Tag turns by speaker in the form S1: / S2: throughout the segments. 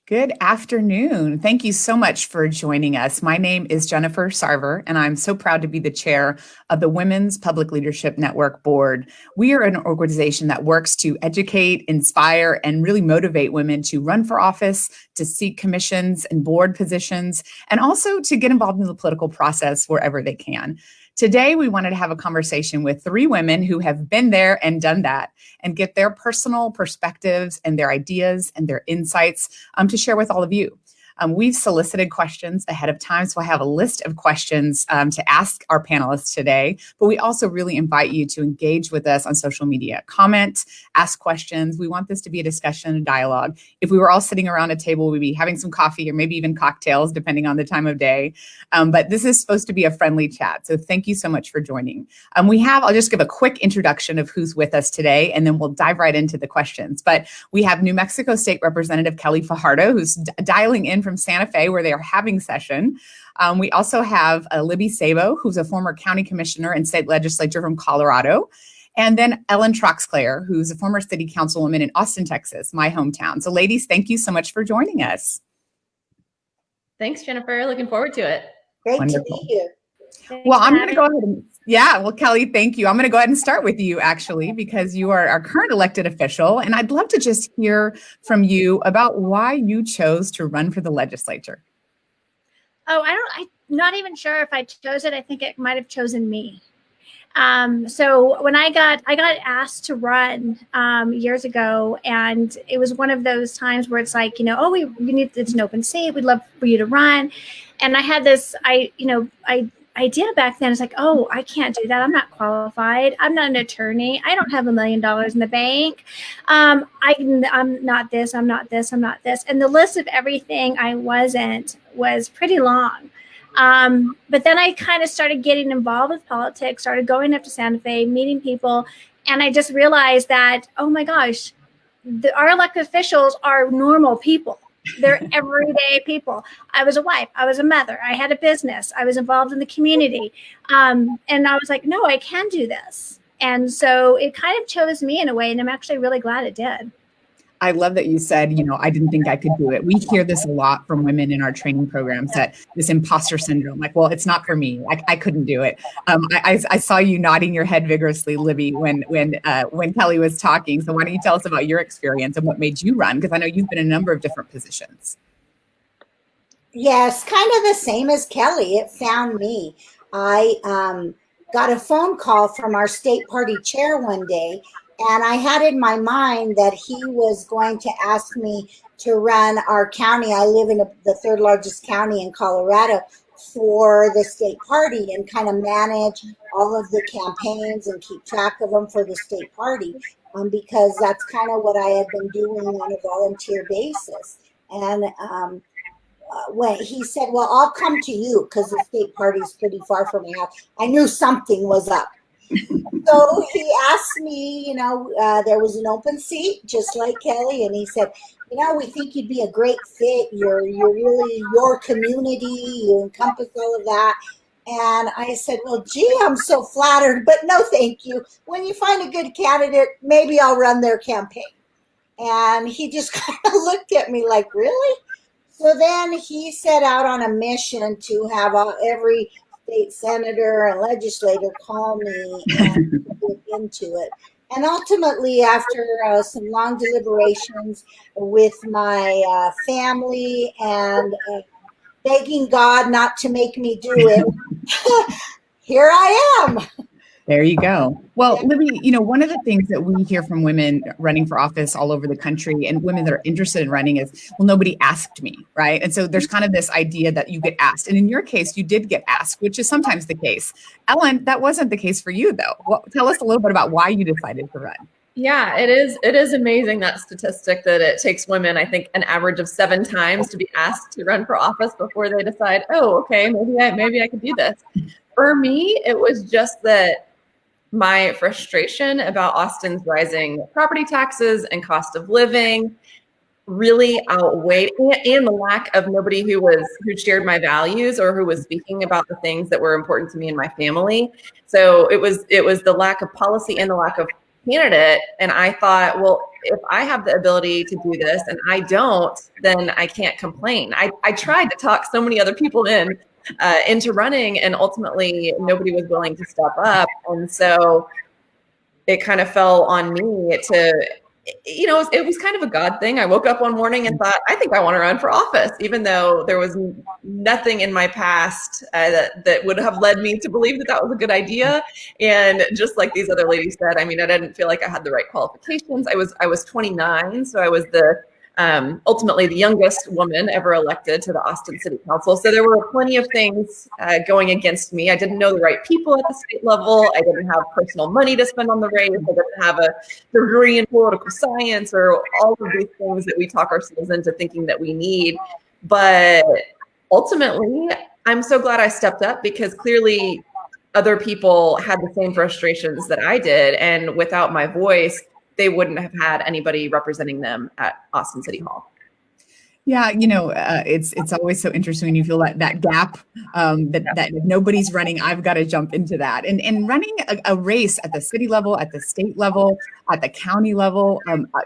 S1: Good afternoon. Thank you so much for joining us. My name is Jennifer Sarver, and I'm so proud to be the chair of the Women's Public Leadership Network Board. We are an organization that works to educate, inspire, and really motivate women to run for office, to seek commissions and board positions, and also to get involved in the political process wherever they can. Today, we wanted to have a conversation with three women who have been there and done that and get their personal perspectives and their ideas and their insights to share with all of you. We've solicited questions ahead of time, so I have a list of questions to ask our panelists today, but we also really invite you to engage with us on social media. Comment, ask questions. We want this to be a discussion, a dialogue. If we were all sitting around a table, we'd be having some coffee or maybe even cocktails, depending on the time of day. But this is supposed to be a friendly chat, so thank you so much for joining. I'll just give a quick introduction of who's with us today, and then we'll dive right into the questions. But we have New Mexico State Representative Kelly Fajardo, who's dialing in from Santa Fe, where they are having session. We also have Libby Sabo, who's a former county commissioner and state legislature from Colorado. And then Ellen Troxclair, who's a former city councilwoman in Austin, Texas, my hometown. So ladies, thank you so much for joining us.
S2: Thanks, Jennifer. Looking forward to it.
S3: Great
S1: Wonderful.
S3: to be here.
S1: Well, I'm going to go ahead and, Kelly, thank you. I'm going to go ahead and start with you, actually, because you are our current elected official. And I'd love to just hear from you about why you chose to run for the legislature.
S4: Oh, I'm not even sure if I chose it. I think it might have chosen me. So when I got asked to run years ago, and it was one of those times where it's like, it's an open seat. We'd love for you to run. And I had this, idea back then. It's like, oh, I can't do that. I'm not qualified. I'm not an attorney. I don't have $1 million in the bank. I'm not this. I'm not this. I'm not this. And the list of everything I wasn't was pretty long. But then I kind of started getting involved with politics, started going up to Santa Fe, meeting people. And I just realized that, oh my gosh, our elected officials are normal people. They're everyday people. I was a wife. I was a mother. I had a business. I was involved in the community. And I was like, no, I can do this. And so it kind of chose me in a way. And I'm actually really glad it did.
S1: I love that you said, I didn't think I could do it. We hear this a lot from women in our training programs, that this imposter syndrome, like, well, it's not for me. I couldn't do it. I saw you nodding your head vigorously, Libby, when Kelly was talking. So why don't you tell us about your experience and what made you run? Because I know you've been in a number of different positions.
S3: Yes, kind of the same as Kelly. It found me. I got a phone call from our state party chair one day, and I had in my mind that he was going to ask me to run our county. I live in the third largest county in Colorado for the state party and kind of manage all of the campaigns and keep track of them for the state party, because that's kind of what I had been doing on a volunteer basis. And when he said, well, I'll come to you because the state party is pretty far from my house, I knew something was up. So he asked me, there was an open seat, just like Kelly, and he said, we think you'd be a great fit. You're really your community. You encompass all of that. And I said, well, gee, I'm so flattered, but no, thank you. When you find a good candidate, maybe I'll run their campaign. And he just kind of looked at me like, really? So then he set out on a mission to have every state senator and legislator call me and look into it. And ultimately, after some long deliberations with my family and begging God not to make me do it, here I am.
S1: There you go. Well, Libby, one of the things that we hear from women running for office all over the country and women that are interested in running is, well, nobody asked me, right? And so there's kind of this idea that you get asked. And in your case, you did get asked, which is sometimes the case. Ellen, that wasn't the case for you, though. Well, tell us a little bit about why you decided to run.
S2: Yeah, it is amazing, that statistic, that it takes women, I think, an average of 7 times to be asked to run for office before they decide, oh, okay, maybe I could do this. For me, it was just that my frustration about Austin's rising property taxes and cost of living really outweighed, and the lack of nobody who shared my values or who was speaking about the things that were important to me and my family. So it was the lack of policy and the lack of candidate. And I thought, well, if I have the ability to do this and I don't, then I can't complain. I tried to talk so many other people into running, and ultimately nobody was willing to step up. And so it kind of fell on me to, it was kind of a God thing. I woke up one morning and thought, I think I want to run for office, even though there was nothing in my past that would have led me to believe that was a good idea. And just like these other ladies said, I mean, I didn't feel like I had the right qualifications. I was 29, so I was ultimately the youngest woman ever elected to the Austin City Council. So there were plenty of things going against me. I didn't know the right people at the state level. I didn't have personal money to spend on the race. I didn't have a degree in political science or all of these things that we talk ourselves into thinking that we need. But ultimately, I'm so glad I stepped up, because clearly other people had the same frustrations that I did. And without my voice, they wouldn't have had anybody representing them at Austin City Hall.
S1: Yeah, it's always so interesting when you feel that gap, that if nobody's running, I've got to jump into that. And running a race at the city level, at the state level, at the county level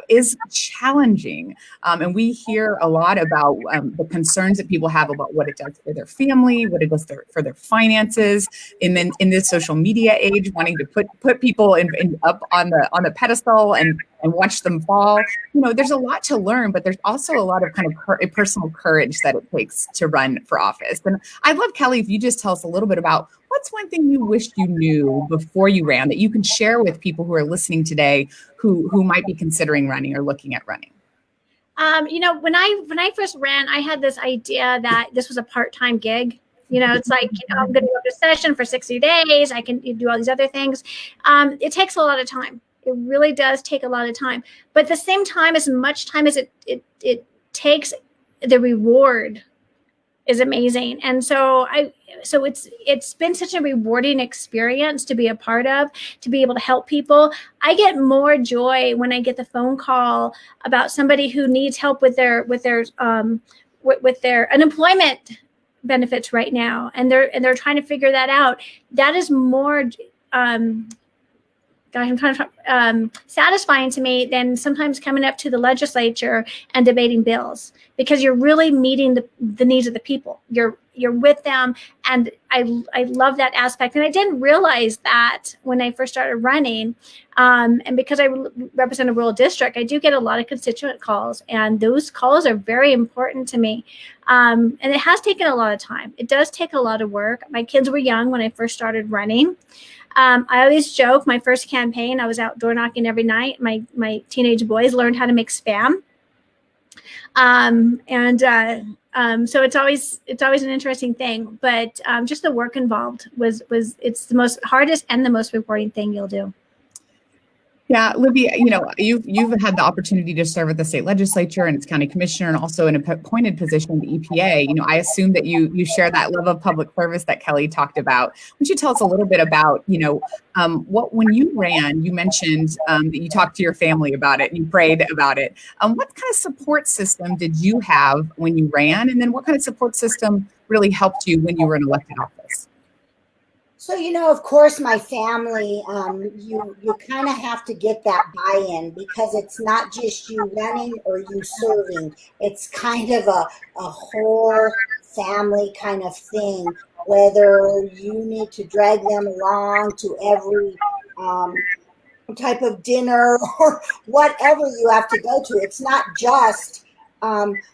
S1: is challenging. And we hear a lot about the concerns that people have about what it does for their family, what it does for their finances, and then in this social media age, wanting to put people up on the pedestal and watch them fall. There's a lot to learn, but there's also a lot of kind of personal courage that it takes to run for office. And I'd love, Kelly, if you just tell us a little bit about what's one thing you wished you knew before you ran that you can share with people who are listening today who might be considering running or looking at running.
S4: When I first ran, I had this idea that this was a part-time gig. It's like, I'm going to go to a session for 60 days. I can do all these other things. It takes a lot of time. It really does take a lot of time. But at the same time, as much time as it takes, the reward is amazing. And so it's been such a rewarding experience to be a part of, to be able to help people. I get more joy when I get the phone call about somebody who needs help with their unemployment benefits right now, and they're trying to figure that out. That is more satisfying to me than sometimes coming up to the legislature and debating bills, because you're really meeting the needs of the people. You're with them, and I love that aspect. And I didn't realize that when I first started running, and because I represent a rural district, I do get a lot of constituent calls, and those calls are very important to me. And it has taken a lot of time. It does take a lot of work. My kids were young when I first started running. I always joke, my first campaign, I was out door knocking every night. My teenage boys learned how to make Spam. So it's always an interesting thing, but just the work involved it's the most hardest and the most rewarding thing you'll do.
S1: Yeah, Libby, you've had the opportunity to serve at the state legislature and its county commissioner, and also in a appointed position in the EPA. I assume that you share that love of public service that Kelly talked about. Why don't you tell us a little bit about, when you ran, you mentioned that you talked to your family about it and you prayed about it. What kind of support system did you have when you ran? And then what kind of support system really helped you when you were in elected office?
S3: So, of course, my family, you kind of have to get that buy-in, because it's not just you running or you serving. It's kind of a whole family kind of thing, whether you need to drag them along to every type of dinner or whatever you have to go to. It's not just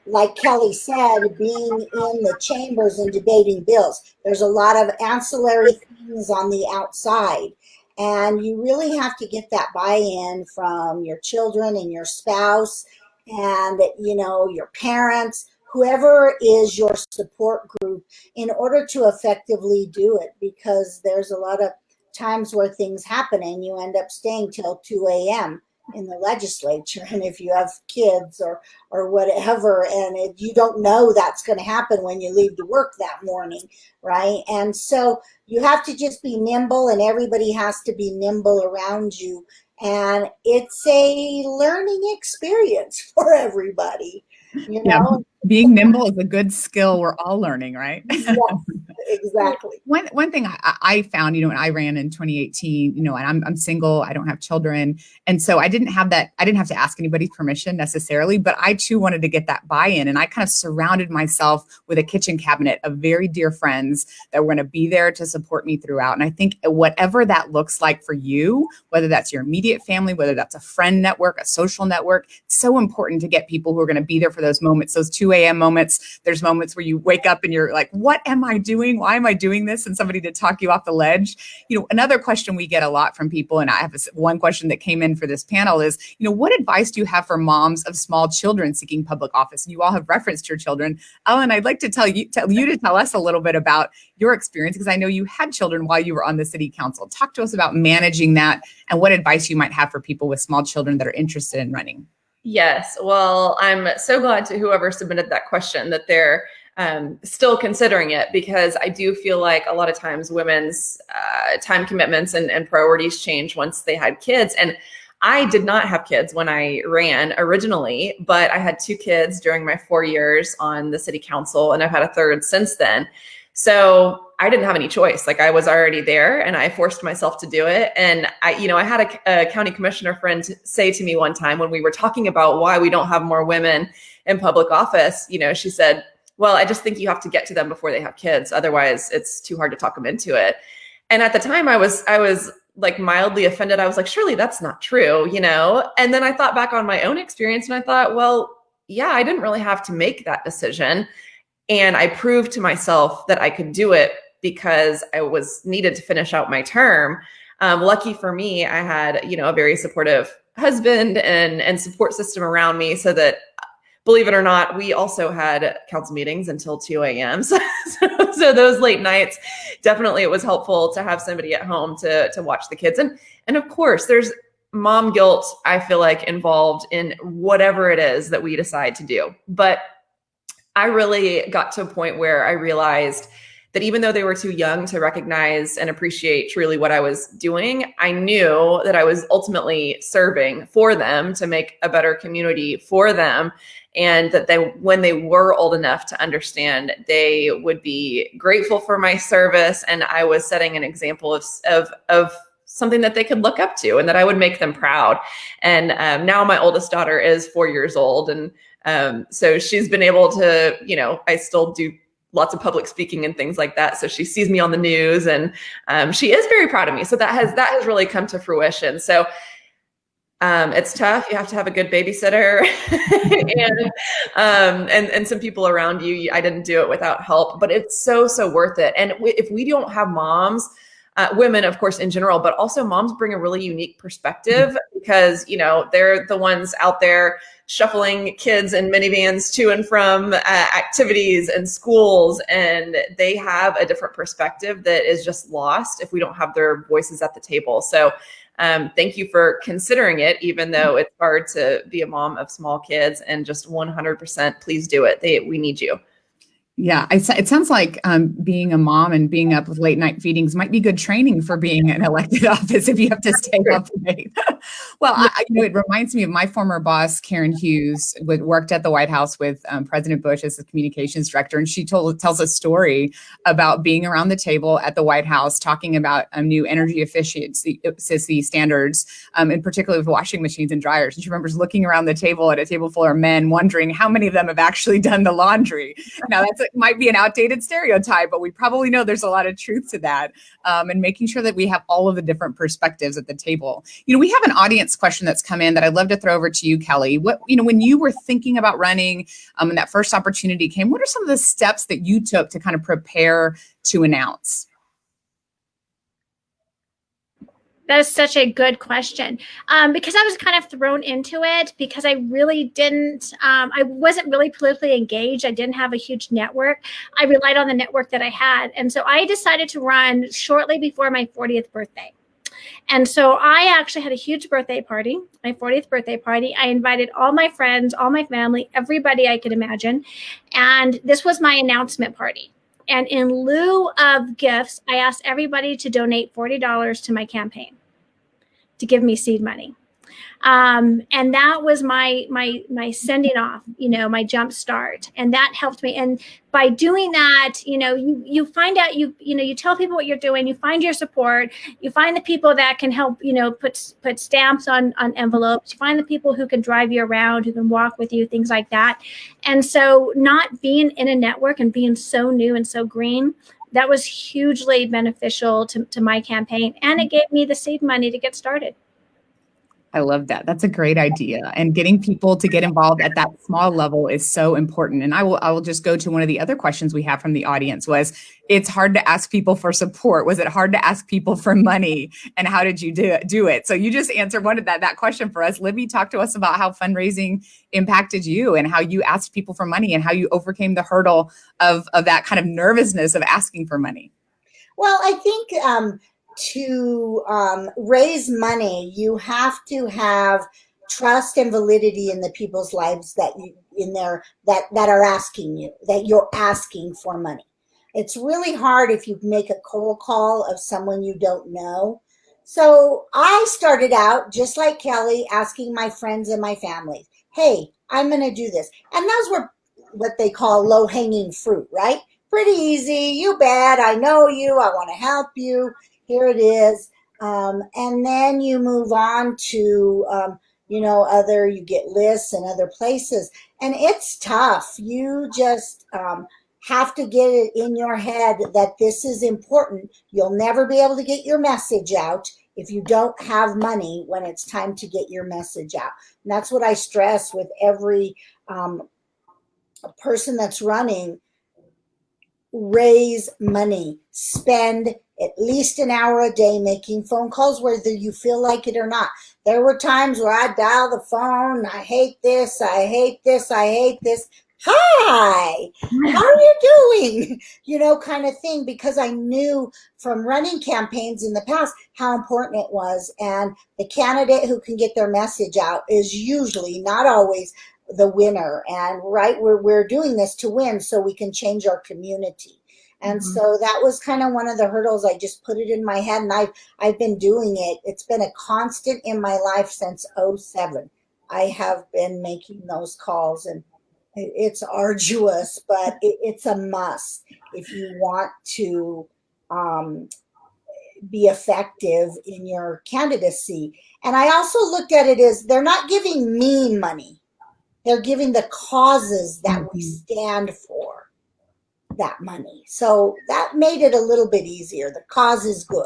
S3: like Kelly said, being in the chambers and debating bills. There's a lot of ancillary things on the outside, and you really have to get that buy-in from your children and your spouse and, your parents, whoever is your support group, in order to effectively do it, because there's a lot of times where things happen and you end up staying till 2 a.m. in the legislature. And if you have kids or whatever, and you don't know that's going to happen when you leave to work that morning, right? And so you have to just be nimble, and everybody has to be nimble around you. And it's a learning experience for everybody,
S1: Yeah, being nimble is a good skill we're all learning, right?
S3: Yes, Exactly.
S1: One thing I found, when I ran in 2018, and I'm single, I don't have children. And so I didn't have to ask anybody's permission necessarily, but I too wanted to get that buy-in. And I kind of surrounded myself with a kitchen cabinet of very dear friends that were going to be there to support me throughout. And I think whatever that looks like for you, whether that's your immediate family, whether that's a friend network, a social network, it's so important to get people who are going to be there for those moments, those 2 a.m. moments. There's moments where you wake up and you're like, what am I doing? Why am I doing this? And somebody to talk you off the ledge. Another question we get a lot from people, and I have one question that came in for this panel is, what advice do you have for moms of small children seeking public office? And you all have referenced your children. Ellen, I'd like to tell you to tell us a little bit about your experience, because I know you had children while you were on the city council. Talk to us about managing that and what advice you might have for people with small children that are interested in running.
S2: Yes. Well, I'm so glad to whoever submitted that question that they're still considering it, because I do feel like a lot of times women's time commitments and priorities change once they had kids. And I did not have kids when I ran originally, but I had 2 kids during my 4 years on the city council, and I've had a third since then. So I didn't have any choice. Like, I was already there and I forced myself to do it. And I had a county commissioner friend say to me one time when we were talking about why we don't have more women in public office, she said, well, I just think you have to get to them before they have kids. Otherwise, it's too hard to talk them into it. And at the time I was like mildly offended. I was like, surely that's not true, And then I thought back on my own experience and I thought, well, yeah, I didn't really have to make that decision. And I proved to myself that I could do it because I was needed to finish out my term. Lucky for me, I had, a very supportive husband and support system around me, so that, believe it or not, we also had council meetings until 2 a.m. So those late nights, definitely it was helpful to have somebody at home to watch the kids. And of course, there's mom guilt, I feel like, involved in whatever it is that we decide to do. But I really got to a point where I realized that even though they were too young to recognize and appreciate truly what I was doing, I knew that I was ultimately serving for them to make a better community for them. And that when they were old enough to understand, they would be grateful for my service. And I was setting an example of something that they could look up to, and that I would make them proud. And now my oldest daughter is 4 years old. And so she's been able to, I still do lots of public speaking and things like that. So she sees me on the news, and she is very proud of me. So that has really come to fruition. So it's tough. You have to have a good babysitter and some people around you. I didn't do it without help, but it's so worth it. And if we don't have moms, women, of course, in general, but also moms bring a really unique perspective, because, they're the ones out there shuffling kids in minivans to and from activities and schools. And they have a different perspective that is just lost if we don't have their voices at the table. So thank you for considering it, even though it's hard to be a mom of small kids, and just 100%, please do it. We need you.
S1: Yeah, it sounds like being a mom and being up with late night feedings might be good training for being an elected office if you have to stay up late. Well, it reminds me of my former boss, Karen Hughes, worked at the White House with President Bush as the communications director. And she tells a story about being around the table at the White House talking about new energy efficiency standards, in particular with washing machines and dryers. And she remembers looking around the table at a table full of men, wondering how many of them have actually done the laundry. Now, it might be an outdated stereotype, but we probably know there's a lot of truth to that, and making sure that we have all of the different perspectives at the table. We have an audience question that's come in that I'd love to throw over to you, Kelly. When you were thinking about running and that first opportunity came, what are some of the steps that you took to kind of prepare to announce?
S4: That is such a good question, because I was kind of thrown into it because I really didn't, I wasn't really politically engaged. I didn't have a huge network. I relied on the network that I had. And so I decided to run shortly before my 40th birthday. And so I actually had a huge birthday party, my 40th birthday party. I invited all my friends, all my family, everybody I could imagine. And this was my announcement party. And in lieu of gifts, I asked everybody to donate $40 to my campaign to give me seed money. And that was my sending off, my jump start, and that helped me. And by doing that, you find out, you tell people what you're doing, you find your support, you find the people that can help, put stamps on envelopes, you find the people who can drive you around, who can walk with you, things like that. And so not being in a network and being so new and so green, that was hugely beneficial to my campaign, and it gave me the seed money to get started.
S1: I love that. That's a great idea. And getting people to get involved at that small level is so important. And I will just go to one of the other questions we have from the audience was, it's hard to ask people for support. Was it hard to ask people for money? And how did you do it? So you just answered one of that question for us. Libby, talk to us about how fundraising impacted you and how you asked people for money and how you overcame the hurdle of that kind of nervousness of asking for money.
S3: Well, I think to raise money, you have to have trust and validity in the people's lives that are asking you, that you're asking for money. It's really hard if you make a cold call of someone you don't know. So I started out just like Kelly, asking my friends and my family, hey, I'm going to do this. And those were what they call low-hanging fruit, right? Pretty easy. You bet. I know you. I want to help you. Here it is. And then you move on to, you get lists and other places. And it's tough. You just have to get it in your head that this is important. You'll never be able to get your message out if you don't have money when it's time to get your message out. And that's what I stress with every person that's running. Raise money, spend at least an hour a day making phone calls, whether you feel like it or not. There were times where I dial the phone, I hate this, I hate this, I hate this. Hi, how are you doing? Kind of thing, because I knew from running campaigns in the past how important it was. And the candidate who can get their message out is usually, not always, the winner. And we're doing this to win so we can change our community. And so that was kind of one of the hurdles. I just put it in my head, and I've been doing it. It's been a constant in my life since 2007. I have been making those calls, and it's arduous, but it's a must if you want to be effective in your candidacy. And I also looked at it as they're not giving me money. They're giving the causes that we stand for that money. So that made it a little bit easier. The cause is good.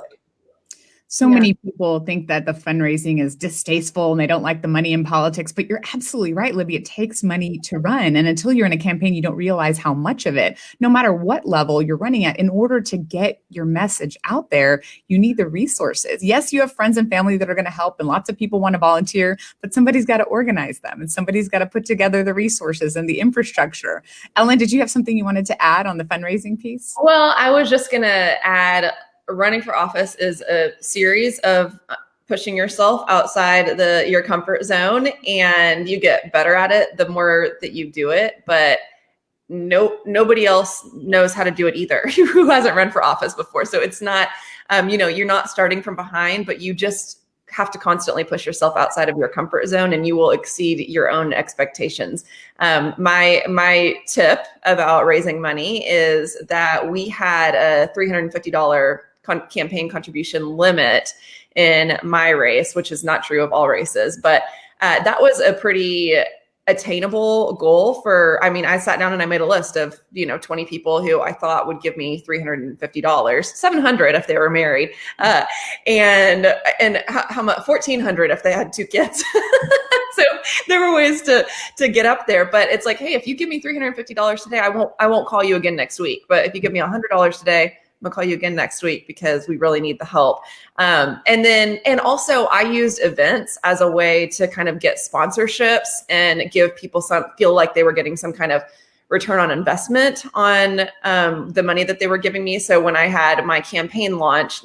S1: So many people think that the fundraising is distasteful and they don't like the money in politics, but you're absolutely right, Libby. It takes money to run. And until you're in a campaign, you don't realize how much of it, no matter what level you're running at, in order to get your message out there, you need the resources. Yes, you have friends and family that are going to help, and lots of people want to volunteer, but somebody's got to organize them and somebody's got to put together the resources and the infrastructure. Ellen, did you have something you wanted to add on the fundraising piece?
S2: Well, I was just going to add, running for office is a series of pushing yourself outside your comfort zone, and you get better at it the more that you do it. But nobody else knows how to do it either who hasn't run for office before. So it's not, you're not starting from behind, but you just have to constantly push yourself outside of your comfort zone, and you will exceed your own expectations. My tip about raising money is that we had a $350 campaign contribution limit in my race, which is not true of all races, but that was a pretty attainable goal I sat down and I made a list of, 20 people who I thought would give me $350, $700 if they were married, and how much, $1,400 if they had 2 kids. So there were ways to get up there, but it's like, hey, if you give me $350 today, I won't call you again next week. But if you give me $100 today, I'm gonna call you again next week because we really need the help. And also I used events as a way to kind of get sponsorships and give people feel like they were getting some kind of return on investment on the money that they were giving me. So when I had my campaign launch,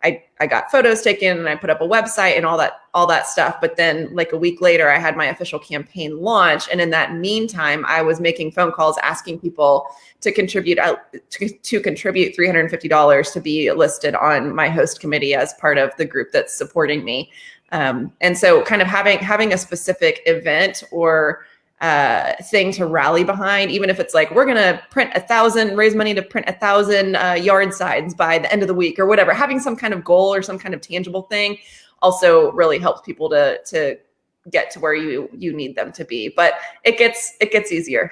S2: I got photos taken and I put up a website and all that stuff. But then like a week later, I had my official campaign launch. And in that meantime, I was making phone calls asking people to contribute $350 to be listed on my host committee as part of the group that's supporting me. And so kind of having a specific event or thing to rally behind, even if it's like, we're going to raise money to print 1,000 yard signs by the end of the week or whatever, having some kind of goal or some kind of tangible thing also really helps people to get to where you need them to be. But it gets easier.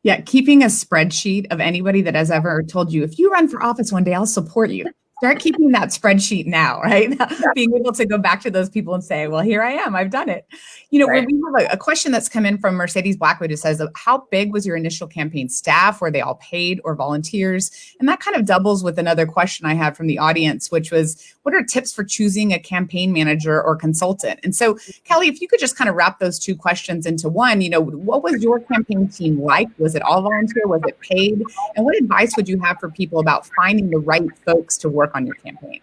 S1: Yeah, keeping a spreadsheet of anybody that has ever told you, if you run for office one day, I'll support you. Start keeping that spreadsheet now, right? Being able to go back to those people and say, well, here I am, I've done it. You know,
S2: Right.
S1: we have a question that's come in from Mercedes Blackwood who says, how big was your initial campaign staff? Were they all paid or volunteers? And that kind of doubles with another question I had from the audience, which was, what are tips for choosing a campaign manager or consultant? And so, Kelly, if you could just kind of wrap those two questions into one, you know, what was your campaign team like? Was it all volunteer? Was it paid? And what advice would you have for people about finding the right folks to work on your campaign?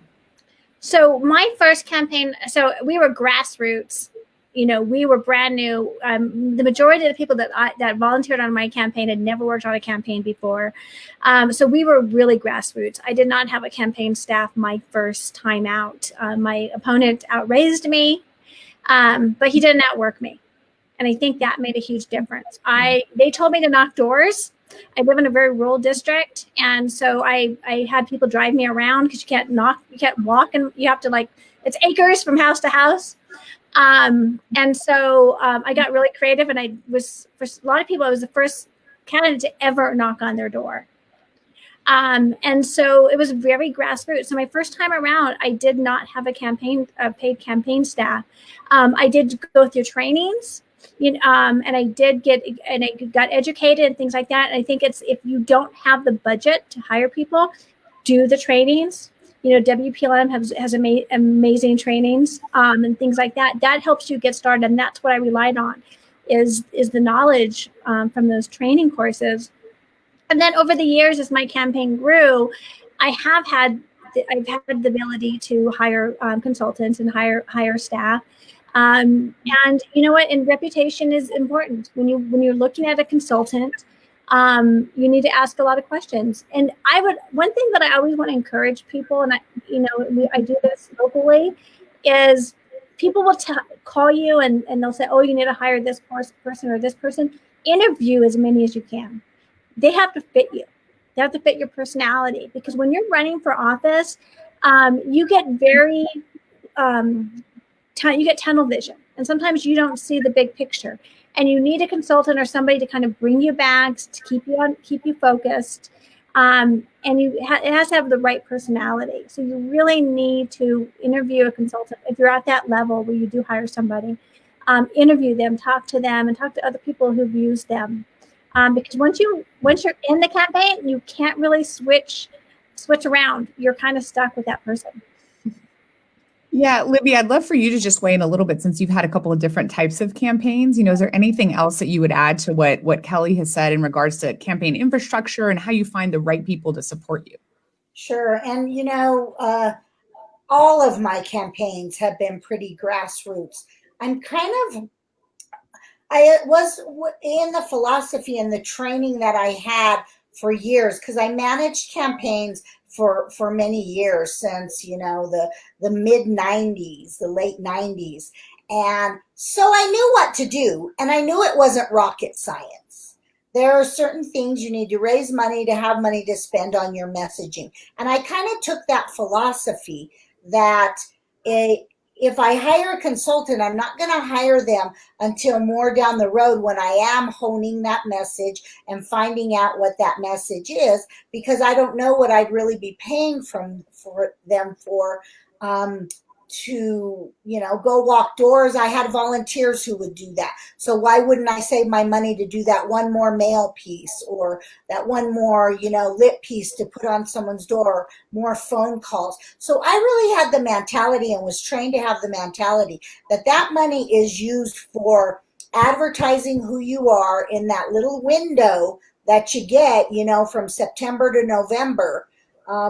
S4: So my first campaign, so we were grassroots. You know, we were brand new. The majority of the people that volunteered on my campaign had never worked on a campaign before. So we were really grassroots. I did not have a campaign staff my first time out. My opponent outraised me, but he didn't outwork me. And I think that made a huge difference. They told me to knock doors. I live in a very rural district. And so I had people drive me around because you can't walk, and you have to it's acres from house to house. And so I got really creative, and I was, for a lot of people, I was the first candidate to ever knock on their door. And so it was very grassroots. So my first time around, I did not have a paid campaign staff. I did go through trainings, and I got educated and things like that. And I think if you don't have the budget to hire people, do the trainings. You know, WPLM has amazing trainings and things like that. That helps you get started, and that's what I relied on, is the knowledge from those training courses. And then over the years, as my campaign grew, I've had the ability to hire consultants and hire staff. And you know what? And reputation is important when you're looking at a consultant. You need to ask a lot of questions. And one thing that I always want to encourage people, and I do this locally, is people will call you and they'll say, oh, you need to hire this person or this person. Interview as many as you can. They have to fit you. They have to fit your personality, because when you're running for office, you get you get tunnel vision, and sometimes you don't see the big picture. And you need a consultant or somebody to kind of bring you back, to keep you focused. And it has to have the right personality. So you really need to interview a consultant if you're at that level where you do hire somebody. Interview them, talk to them, and talk to other people who've used them. Because once you're in the campaign, you can't really switch around. You're kind of stuck with that person.
S1: Yeah, Libby, I'd love for you to just weigh in a little bit, since you've had a couple of different types of campaigns. You know, is there anything else that you would add to what Kelly has said in regards to campaign infrastructure and how you find the right people to support you?
S3: Sure. And, all of my campaigns have been pretty grassroots. I was in the philosophy and the training that I had for years, because I managed campaigns for many years, since, the mid 90s, the late 90s. And so I knew what to do, and I knew it wasn't rocket science. There are certain things you need to raise money to have money to spend on your messaging. And I kind of took that philosophy that if I hire a consultant, I'm not going to hire them until more down the road, when I am honing that message and finding out what that message is, because I don't know what I'd really be paying for them to, go walk doors. I had volunteers who would do that. So why wouldn't I save my money to do that one more mail piece, or that one more, lit piece to put on someone's door, more phone calls? So I really had the mentality, and was trained to have the mentality, that money is used for advertising who you are in that little window that you get, from September to November.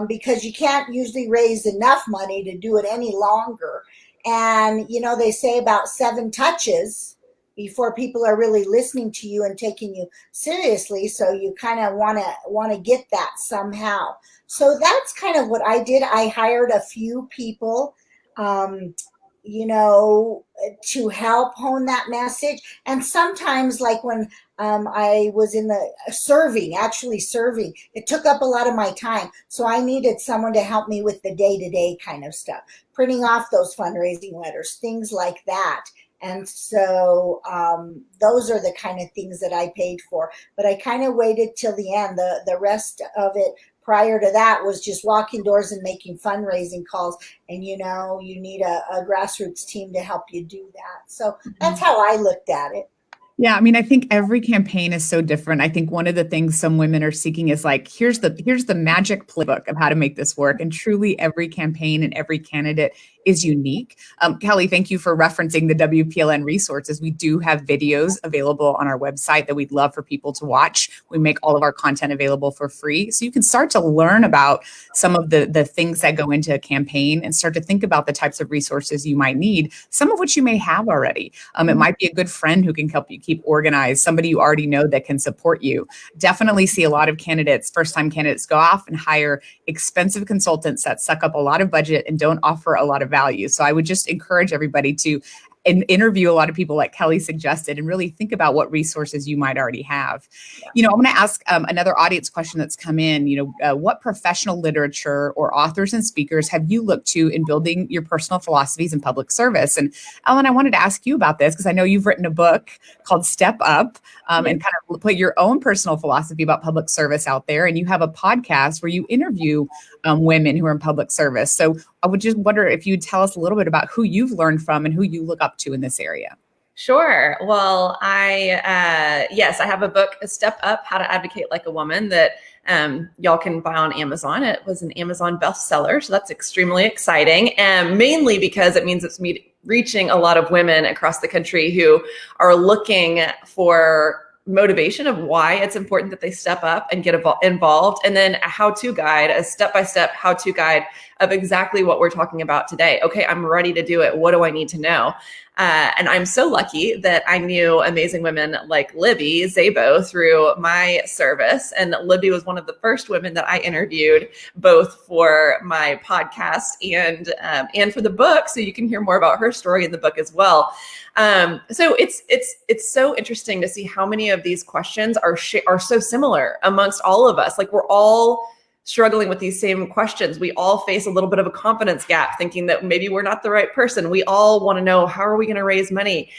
S3: Because you can't usually raise enough money to do it any longer. And, they say about 7 touches before people are really listening to you and taking you seriously. So you kind of want to get that somehow. So that's kind of what I did. I hired a few people, to help hone that message. And sometimes, like when I was in the actually serving, it took up a lot of my time. So I needed someone to help me with the day-to-day kind of stuff, printing off those fundraising letters, things like that. And so those are the kind of things that I paid for. But I kind of waited till the end. The rest of it prior to that was just walking doors and making fundraising calls. And, you need a grassroots team to help you do that. So that's how I looked at it.
S1: Yeah, I mean, I think every campaign is so different. I think one of the things some women are seeking is like, here's the magic playbook of how to make this work. And truly every campaign and every candidate is unique. Kelly, thank you for referencing the WPLN resources. We do have videos available on our website that we'd love for people to watch. We make all of our content available for free. So you can start to learn about some of the things that go into a campaign and start to think about the types of resources you might need, some of which you may have already. It might be a good friend who can help you keep organized, somebody you already know that can support you. Definitely see a lot of candidates, first-time candidates, go off and hire expensive consultants that suck up a lot of budget and don't offer a lot of value. So I would just encourage everybody to interview a lot of people like Kelly suggested and really think about what resources you might already have. I'm going to ask another audience question that's come in. What professional literature or authors and speakers have you looked to in building your personal philosophies in public service? And Ellen, I wanted to ask you about this because I know you've written a book called Step Up and kind of put your own personal philosophy about public service out there. And you have a podcast where you interview women who are in public service. So I would just wonder if you'd tell us a little bit about who you've learned from and who you look up to in this area.
S2: Sure. Well, I have a book, Step Up, How to Advocate Like a Woman, that y'all can buy on Amazon. It was an Amazon bestseller, so that's extremely exciting, and mainly because it means it's me reaching a lot of women across the country who are looking for motivation of why it's important that they step up and get involved, and then a how-to guide, a step-by-step how-to guide of exactly what we're talking about today. Okay, I'm ready to do it. What do I need to know? And I'm so lucky that I knew amazing women like Libby Szabo through my service. And Libby was one of the first women that I interviewed, both for my podcast and for the book. So you can hear more about her story in the book as well. So it's so interesting to see how many of these questions are so similar amongst all of us. Like, we're all struggling with these same questions. We all face a little bit of a confidence gap, thinking that maybe we're not the right person. We all want to know, how are we going to raise money?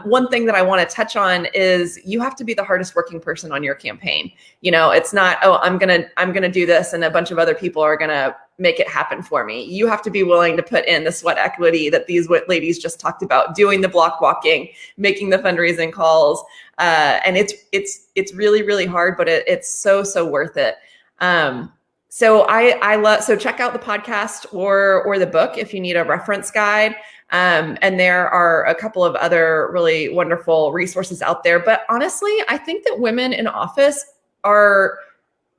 S2: One thing that I want to touch on is you have to be the hardest working person on your campaign. It's not, I'm going to do this and a bunch of other people are going to make it happen for me. You have to be willing to put in the sweat equity that these ladies just talked about, doing the block walking, making the fundraising calls. And it's really, really hard, but it's so worth it. So I love, so check out the podcast or the book if you need a reference guide. And there are a couple of other really wonderful resources out there. But honestly, I think that women in office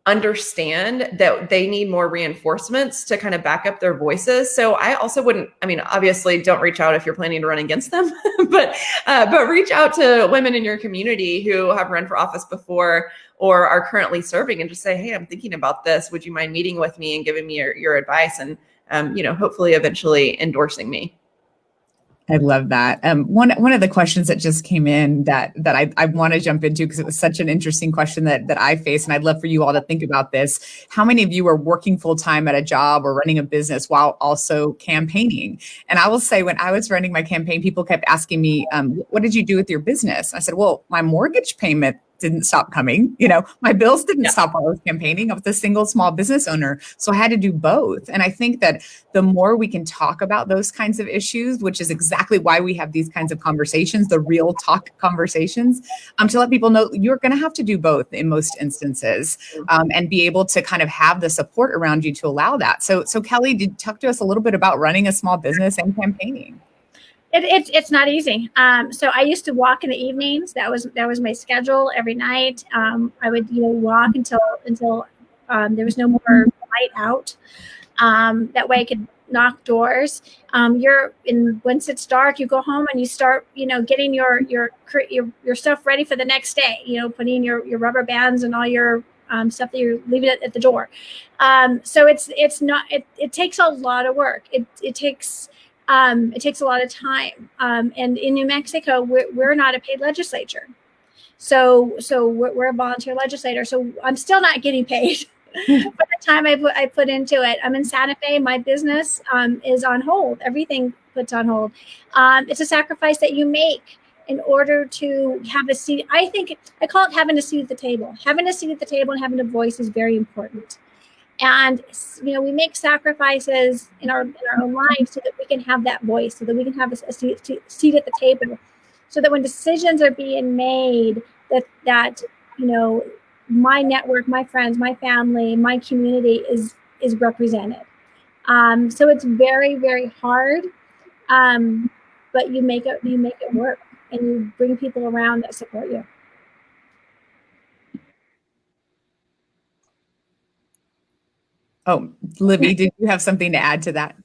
S2: understand that they need more reinforcements to kind of back up their voices. So I also obviously don't reach out if you're planning to run against them, but reach out to women in your community who have run for office before or are currently serving and just say, hey, I'm thinking about this. Would you mind meeting with me and giving me your advice and, hopefully eventually endorsing me?
S1: I love that. One of the questions that just came in that I want to jump into, because it was such an interesting question that I face, and I'd love for you all to think about this. How many of you are working full time at a job or running a business while also campaigning? And I will say, when I was running my campaign, people kept asking me, what did you do with your business? And I said, well, my mortgage payment didn't stop coming. My bills didn't stop while I was campaigning. I was a single small business owner. So I had to do both. And I think that the more we can talk about those kinds of issues, which is exactly why we have these kinds of conversations, the real talk conversations, to let people know you're going to have to do both in most instances, and be able to kind of have the support around you to allow that. So Kelly, talk to us a little bit about running a small business and campaigning.
S4: It's not easy. So I used to walk in the evenings. That was my schedule every night. I would walk until there was no more light out. That way I could knock doors. Once it's dark, you go home and you start getting your stuff ready for the next day. Putting your rubber bands and all your stuff that you're leaving at the door. So it takes a lot of work. It takes It takes a lot of time. And in New Mexico, we're not a paid legislature. So we're a volunteer legislator. So I'm still not getting paid for the time I put into it. I'm in Santa Fe. My business is on hold. Everything puts on hold. It's a sacrifice that you make in order to have a seat. I call it having a seat at the table. Having a seat at the table and having a voice is very important. And we make sacrifices in our own lives so that we can have that voice, so that we can have a seat at the table, so that when decisions are being made, that my network, my friends, my family, my community is represented. So it's very, very hard, but you make it work, and you bring people around that support you.
S1: Oh, Libby, did you have something to add to that?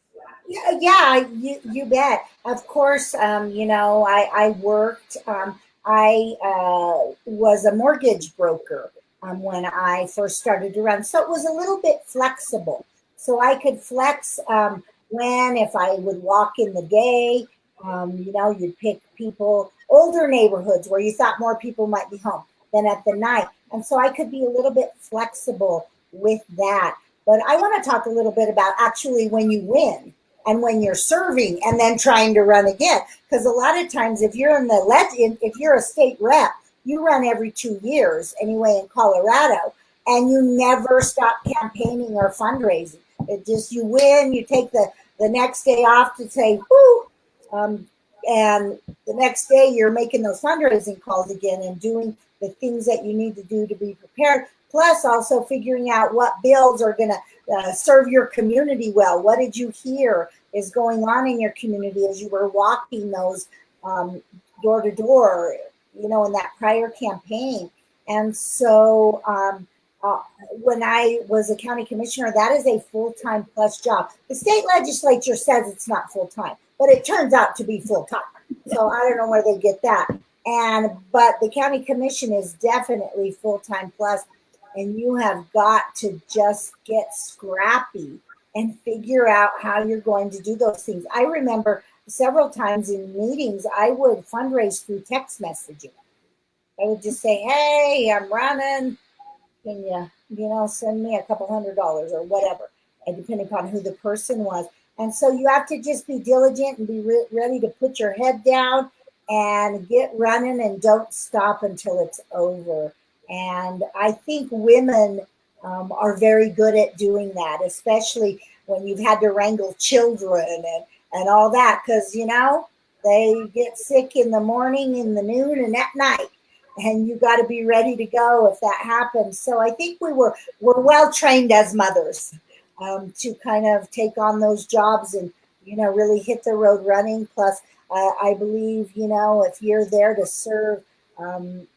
S3: Yeah, you bet. Of course, I worked. I was a mortgage broker when I first started to run, so it was a little bit flexible. So I could flex if I would walk in the day. You'd pick older neighborhoods where you thought more people might be home than at the night, and so I could be a little bit flexible with that. But I want to talk a little bit about actually when you win and when you're serving and then trying to run again. Because a lot of times if you're if you're a state rep, you run every 2 years anyway in Colorado, and you never stop campaigning or fundraising. It just, you win, you take the next day off to say, whoo, and the next day you're making those fundraising calls again and doing the things that you need to do to be prepared. Plus also figuring out what bills are going to serve your community well. What did you hear is going on in your community as you were walking those door to door, in that prior campaign? And so when I was a county commissioner, that is a full-time plus job. The state legislature says it's not full-time, but it turns out to be full-time. So I don't know where they get that. But the county commission is definitely full-time plus. And you have got to just get scrappy and figure out how you're going to do those things. I remember several times in meetings, I would fundraise through text messaging. I would just say, hey, I'm running. Can you, send me a couple $100 or whatever, and depending upon who the person was. And so you have to just be diligent and be ready to put your head down and get running and don't stop until it's over. And I think women are very good at doing that, especially when you've had to wrangle children and all that, because, they get sick in the morning, in the noon, and at night. And you got to be ready to go if that happens. So I think we're well trained as mothers to kind of take on those jobs and, really hit the road running. Plus, I believe, if you're there to serve,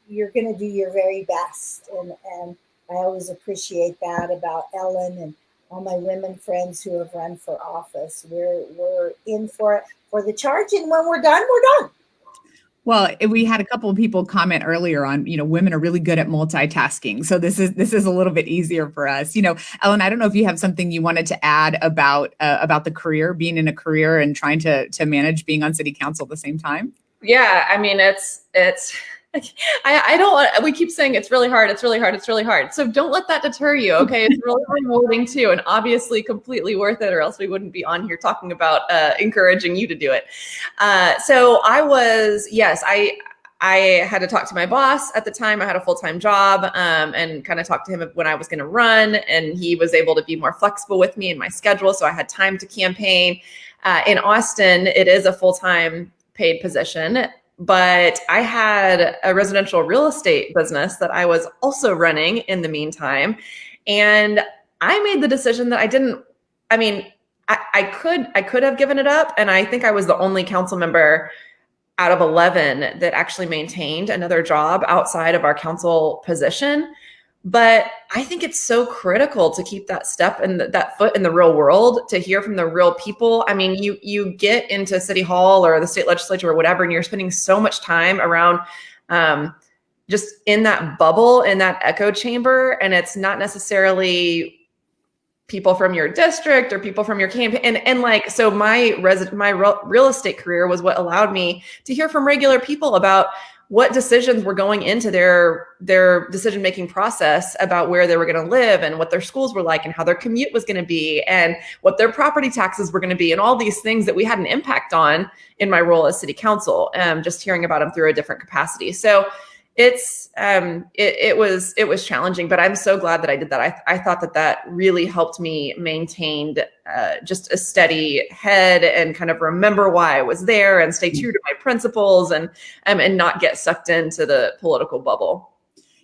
S3: you're going to do your very best. And I always appreciate that about Ellen and all my women friends who have run for office. We're in for the charge. And when we're done, we're done.
S1: Well, we had a couple of people comment earlier on, women are really good at multitasking. So this is a little bit easier for us. Ellen, I don't know if you have something you wanted to add about the career, being in a career and trying to manage being on city council at the same time.
S2: Yeah, I mean, it's I don't want, we keep saying it's really hard. It's really hard. It's really hard. So don't let that deter you. Okay. It's really rewarding too. And obviously completely worth it, or else we wouldn't be on here talking about encouraging you to do it. So I had to talk to my boss at the time. I had a full-time job and kind of talked to him when I was going to run, and he was able to be more flexible with me in my schedule. So I had time to campaign. In Austin, it is a full-time paid position, but I had a residential real estate business that I was also running in the meantime. And I made the decision that I could have given it up. And I think I was the only council member out of 11 that actually maintained another job outside of our council position. But I think it's so critical to keep that step and that foot in the real world, to hear from the real people. I mean, you get into City Hall or the state legislature or whatever, and you're spending so much time around just in that bubble, in that echo chamber. And it's not necessarily people from your district or people from your campaign. And like, so my real estate career was what allowed me to hear from regular people about what decisions were going into their decision-making process about where they were going to live and what their schools were like and how their commute was going to be and what their property taxes were going to be and all these things that we had an impact on in my role as city council, just hearing about them through a different capacity. So it was challenging, but I'm so glad that I did that. I thought that really helped me maintain just a steady head and kind of remember why I was there and stay true to my principles and not get sucked into the political bubble.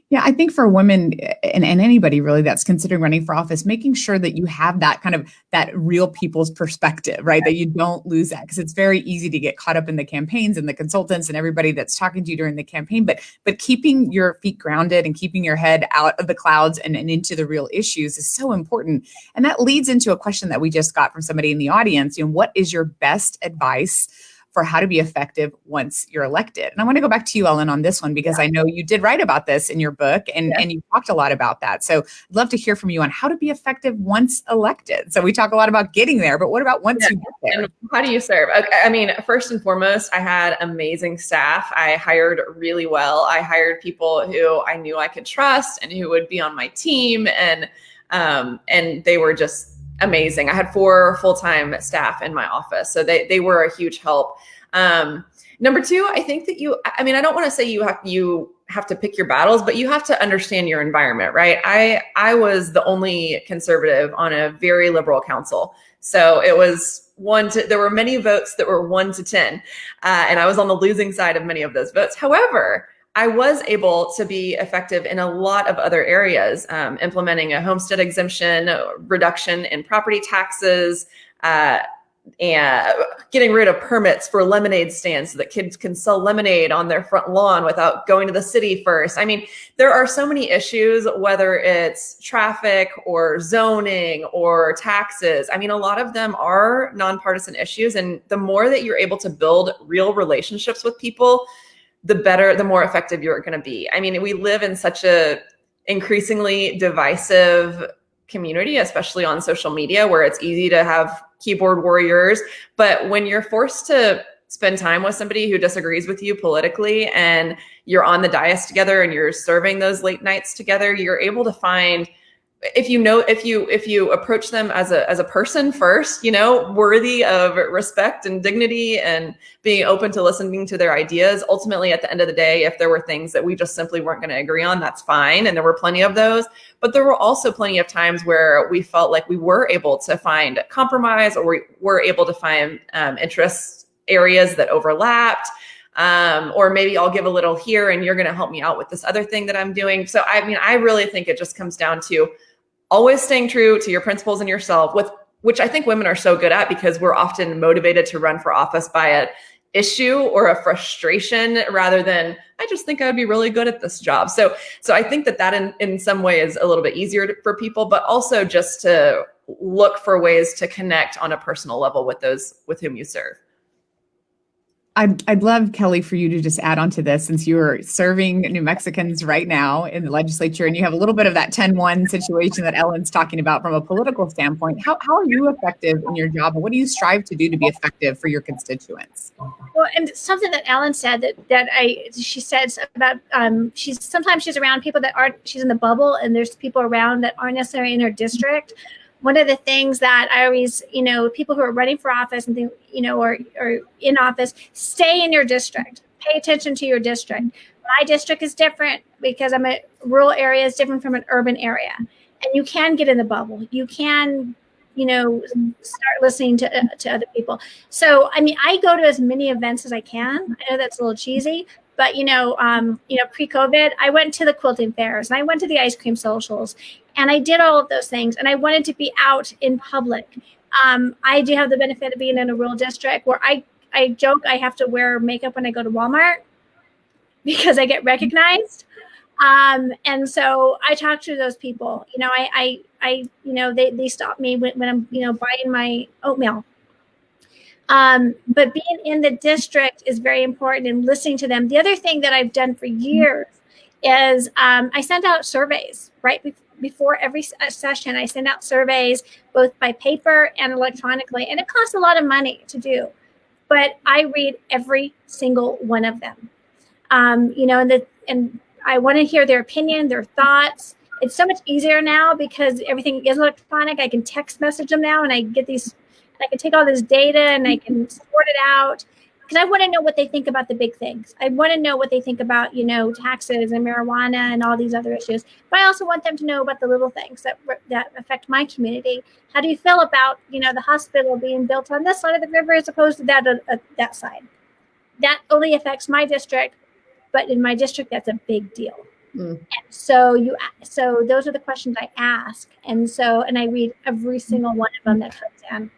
S1: Yeah, I think for women and anybody really that's considering running for office, making sure that you have that kind of that real people's perspective, right? That you don't lose that, because it's very easy to get caught up in the campaigns and the consultants and everybody that's talking to you during the campaign. But keeping your feet grounded and keeping your head out of the clouds and into the real issues is so important. And that leads into a question that we just got from somebody in the audience. What is your best advice for how to be effective once you're elected? And I want to go back to you, Ellen, on this one, because I know you did write about this in your book and you talked a lot about that. So I'd love to hear from you on how to be effective once elected. So we talk a lot about getting there, but what about once you get there?
S2: And how do you serve? Okay, I mean, first and foremost, I had amazing staff. I hired really well. I hired people who I knew I could trust and who would be on my team. And they were just amazing. I had 4 full-time staff in my office. So they were a huge help. Number 2, I think that I don't want to say you have to pick your battles, but you have to understand your environment, right? I was the only conservative on a very liberal council. So it was there were many votes that were 1 to 10. And I was on the losing side of many of those votes. However, I was able to be effective in a lot of other areas, implementing a homestead exemption, reduction in property taxes, and getting rid of permits for lemonade stands so that kids can sell lemonade on their front lawn without going to the city first. I mean, there are so many issues, whether it's traffic or zoning or taxes. I mean, a lot of them are nonpartisan issues. And the more that you're able to build real relationships with people, the better, the more effective you're going to be. I mean, we live in such a increasingly divisive community, especially on social media, where it's easy to have keyboard warriors. But when you're forced to spend time with somebody who disagrees with you politically and you're on the dais together and you're serving those late nights together, you're able to find, if you approach them as a person first, worthy of respect and dignity and being open to listening to their ideas, ultimately at the end of the day, if there were things that we just simply weren't going to agree on, that's fine. And there were plenty of those, but there were also plenty of times where we felt like we were able to find compromise, or we were able to find interest areas that overlapped. Or maybe I'll give a little here and you're going to help me out with this other thing that I'm doing. So, I mean, I really think it just comes down to always staying true to your principles and yourself, which I think women are so good at, because we're often motivated to run for office by an issue or a frustration rather than, I just think I would be really good at this job. So I think that in some way is a little bit easier for people, but also just to look for ways to connect on a personal level with those with whom you serve.
S1: I'd love, Kelly, for you to just add on to this, since you're serving New Mexicans right now in the legislature and you have a little bit of that 10-1 situation that Ellen's talking about from a political standpoint. How are you effective in your job? And what do you strive to do to be effective for your constituents?
S4: Well, and something that Ellen said she says about sometimes she's around people that she's in the bubble, and there's people around that aren't necessarily in her district. One of the things that I always, people who are running for office and think, or in office, stay in your district. Pay attention to your district. My district is different because I'm a rural area is different from an urban area, and you can get in the bubble. You can, start listening to other people. So, I mean, I go to as many events as I can. I know that's a little cheesy, but pre-COVID, I went to the quilting fairs and I went to the ice cream socials. And I did all of those things, and I wanted to be out in public. I do have the benefit of being in a rural district where I joke I have to wear makeup when I go to Walmart because I get recognized. And so I talk to those people. They stop me when I'm buying my oatmeal. But being in the district is very important, and listening to them. The other thing that I've done for years is I sent out surveys right before every session, I send out surveys both by paper and electronically, and it costs a lot of money to do, but I read every single one of them. And I want to hear their opinion, their thoughts. It's so much easier now because everything is electronic. I can text message them now, and I can take all this data and I can sort it out, because I want to know what they think about the big things. I want to know what they think about, taxes and marijuana and all these other issues. But I also want them to know about the little things that affect my community. How do you feel about, the hospital being built on this side of the river as opposed to that side? That only affects my district, but in my district, that's a big deal. And so those are the questions I ask. And I read every single one of them that comes in.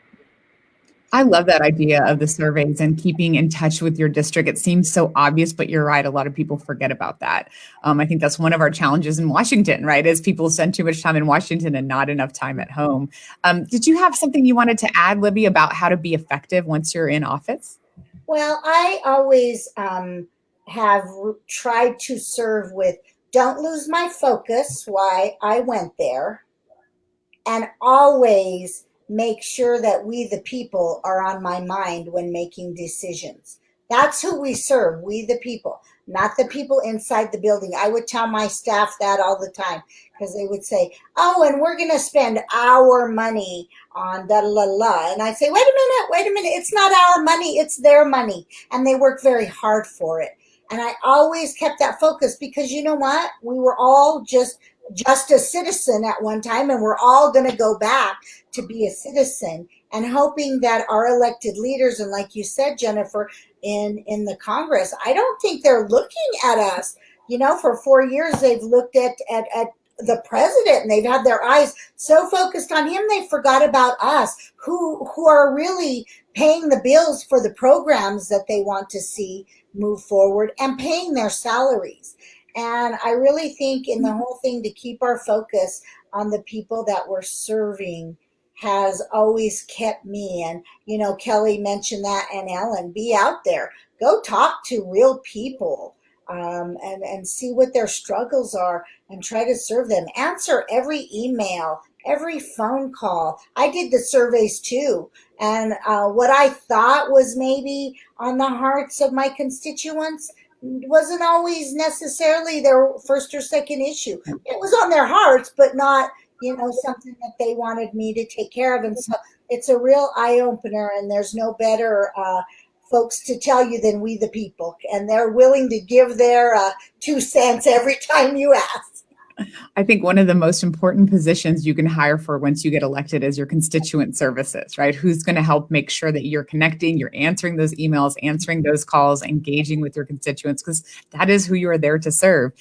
S1: I love that idea of the surveys and keeping in touch with your district. It seems so obvious, but you're right. A lot of people forget about that. I think that's one of our challenges in Washington, right? Is people spend too much time in Washington and not enough time at home. Did you have something you wanted to add, Libby, about how to be effective once you're in office?
S3: Well, I always have tried to serve with, don't lose my focus, why I went there, and always make sure that we, the people, are on my mind when making decisions. That's who we serve, we, the people, not the people inside the building. I would tell my staff that all the time, because they would say, oh, and we're going to spend our money on da la la. And I say, wait a minute. It's not our money. It's their money. And they work very hard for it. And I always kept that focus, because you know what? We were all just a citizen at one time, and we're all going to go back to be a citizen, and hoping that our elected leaders, and like you said, Jennifer, in the Congress, I don't think they're looking at us. For 4 years, they've looked at the president, and they've had their eyes so focused on him, they forgot about us, who are really paying the bills for the programs that they want to see move forward and paying their salaries. And I really think in the whole thing, to keep our focus on the people that we're serving has always kept me. And, Kelly mentioned that, and Ellen, be out there, go talk to real people, and see what their struggles are and try to serve them. Answer every email, every phone call. I did the surveys too. And what I thought was maybe on the hearts of my constituents wasn't always necessarily their first or second issue. It was on their hearts, but not, something that they wanted me to take care of. And so it's a real eye opener, and there's no better folks to tell you than we, the people. And they're willing to give their 2 cents every time you ask.
S1: I think one of the most important positions you can hire for once you get elected is your constituent services, right? Who's going to help make sure that you're connecting, you're answering those emails, answering those calls, engaging with your constituents, because that is who you are there to serve.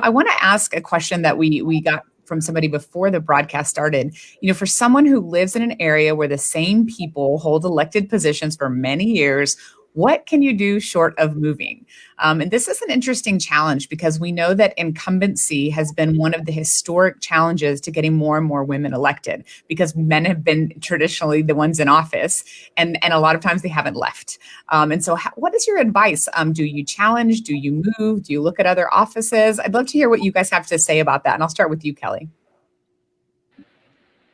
S1: I want to ask a question that we got from somebody before the broadcast started. For someone who lives in an area where the same people hold elected positions for many years, what can you do short of moving? And this is an interesting challenge, because we know that incumbency has been one of the historic challenges to getting more and more women elected, because men have been traditionally the ones in office, and a lot of times they haven't left. And so what is your advice? Do you challenge? Do you move? Do you look at other offices? I'd love to hear what you guys have to say about that. And I'll start with you, Kelly.